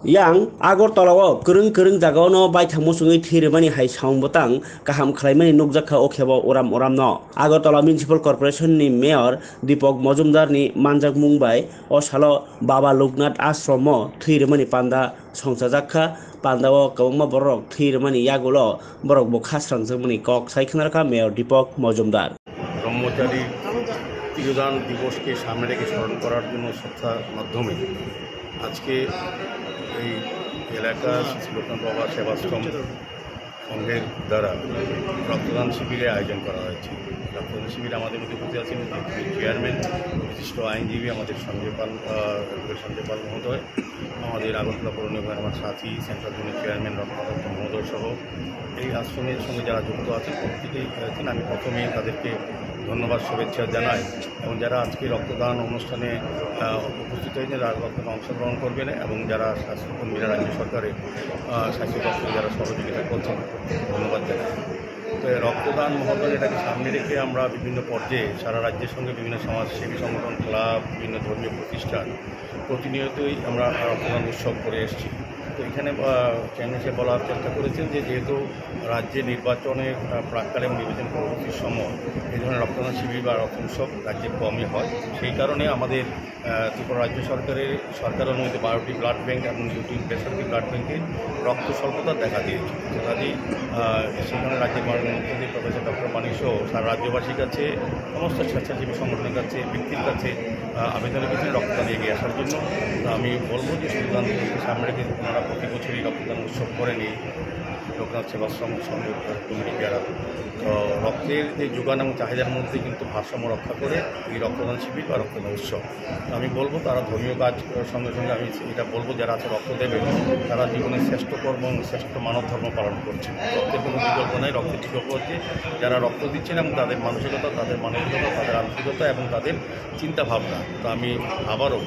yang Agartala kereng kereng jaga no bai thangmo sungai thirmani hai saung botang kaham khlaimani nukjakha okhebo oram oram no Agartala Municipal Corporation ni Mayor Deepak Majumdar ni manjak mungbai o salo Baba Loknath Ashram thirmani panda songsajakha pandao kwbangma borok thirmani yagulo borok bo khasrangjagmani kok saikhnarkha Mayor Deepak Majumdar ব্রহ্মচারী তিরোদান দিবসকে সামনে রেখে স্মরণ করার জন্য শ্রদ্ধার মাধ্যমে আজকে এই এলাকা শ্রী লোকনাথ বাবা সেবাশ্রম সংঘের দ্বারা রক্তদান শিবিরের আয়োজন করা হয়েছে। রক্তদান শিবিরে আমাদের মধ্যে উপস্থিত আছেন চেয়ারম্যান বিশিষ্ট আইনজীবী আমাদের সঞ্জয় পাল মহোদয়, আমাদের আগরতলা পৌর নিগমের আমার সাথী সেন্ট্রাল জোনের চেয়ারম্যান রত্নাদত্ত মহোদয় সহ এই আশ্রমের সঙ্গে যারা যুক্ত আছেন প্রত্যেকেই আছেন। আমি প্রথমেই তাদেরকে ধন্যবাদ শুভেচ্ছা জানাই এবং যারা আজকে রক্তদান অনুষ্ঠানে উপস্থিত হয়েছেন তারা রক্তদান অংশগ্রহণ করবেন এবং যারা স্বাস্থ্যকর্মীরা রাজ্য সরকারের স্বাস্থ্য দপ্তরে যারা সহযোগিতা করছেন ধন্যবাদ জানাই। তো রক্তদান মহোদয় এটাকে সামনে রেখে আমরা বিভিন্ন পর্যায়ে সারা রাজ্যের সঙ্গে বিভিন্ন সমাজসেবী সংগঠন, ক্লাব, বিভিন্ন ধর্মীয় প্রতিষ্ঠান প্রতিনিয়তই আমরা রক্তদান উৎসব করে এসেছি। তো এখানে চেয়ারম্যান সাহেব বলার চেষ্টা করেছেন যে যেহেতু রাজ্যে নির্বাচনের প্রাককালে এবং নির্বাচন পরবর্তী সময় এই ধরনের রক্তদান শিবির বা রক্ত উৎসব রাজ্যে কমই হয়, সেই কারণে আমাদের ত্রিপুরা রাজ্য সরকার অনুমোদিত 12টি ব্লাড ব্যাঙ্ক এবং 2টি বেসরকারি ব্লাড ব্যাঙ্কে রক্ত স্বল্পতা দেখা দিয়েছে। কাজেই সেখানে রাজ্যের মাননীয় মুখ্যমন্ত্রী প্রফেসর ডক্টর মানিক সহ সারা রাজ্যবাসীর কাছে, সমস্ত স্বেচ্ছাসেবী সংগঠনের কাছে, ব্যক্তির কাছে আবেদন রেখেছেন রক্তদান এগিয়ে আসার জন্য। আমি বলবো যে রক্তদান সামনে রেখে ওনারা প্রতি বছরই রক্তদান উৎসব করেন এই লোকনাথ সেবাশ্রম সংঘের কমিটি যারা। তো রক্তের যে যোগান এবং চাহিদার মধ্যে কিন্তু ভারসাম্য রক্ষা করে এই রক্তদান শিবির বা রক্তদান উৎসব। আমি বলবো তারা ধর্মীয় কাজ সঙ্গে সঙ্গে আমি এটা বলবো যারা আছে রক্ত দেবে তারা জীবনের শ্রেষ্ঠ কর্ম এবং শ্রেষ্ঠ মানব ধর্ম পালন করছে। রক্তের কোনো বিকল্প নাই, রক্তের বিকল্প হচ্ছে যারা রক্ত দিচ্ছেন এবং তাদের মানসিকতা, তাদের মানবিকতা, তাদের আন্তরিকতা এবং তাদের চিন্তাভাবনা। তো আমি আবারও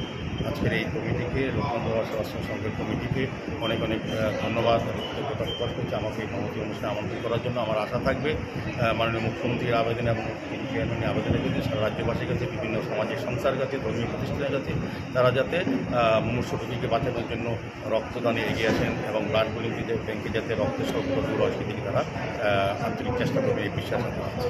আজকের এই কমিটিকে, লোকনাথ বাবা সেবাশ্রম সংঘের কমিটিকে অনেক অনেক ধন্যবাদ কৃতজ্ঞতা প্রকাশ করছি আমাকে এই কমিটি অনুষ্ঠানে আমন্ত্রণ করার জন্য। আমার আশা থাকবে মাননীয় মুখ্যমন্ত্রীর আবেদন এবং চেয়ারম্যানের আবেদনের কাছে সারা রাজ্যবাসীর কাছে, বিভিন্ন সামাজিক সংস্থার কাছে, ধর্মীয় প্রতিষ্ঠানের কাছে তারা যাতে মুমূর্ষু রোগীকে বাঁচানোর জন্য রক্তদানে এগিয়ে আসেন এবং ব্লাড ব্যাঙ্কে যাতে রক্তের স্বল্পতা দূর হয় সেদিকে তারা আন্তরিক চেষ্টা করবে এই বিশ্বাস আছে।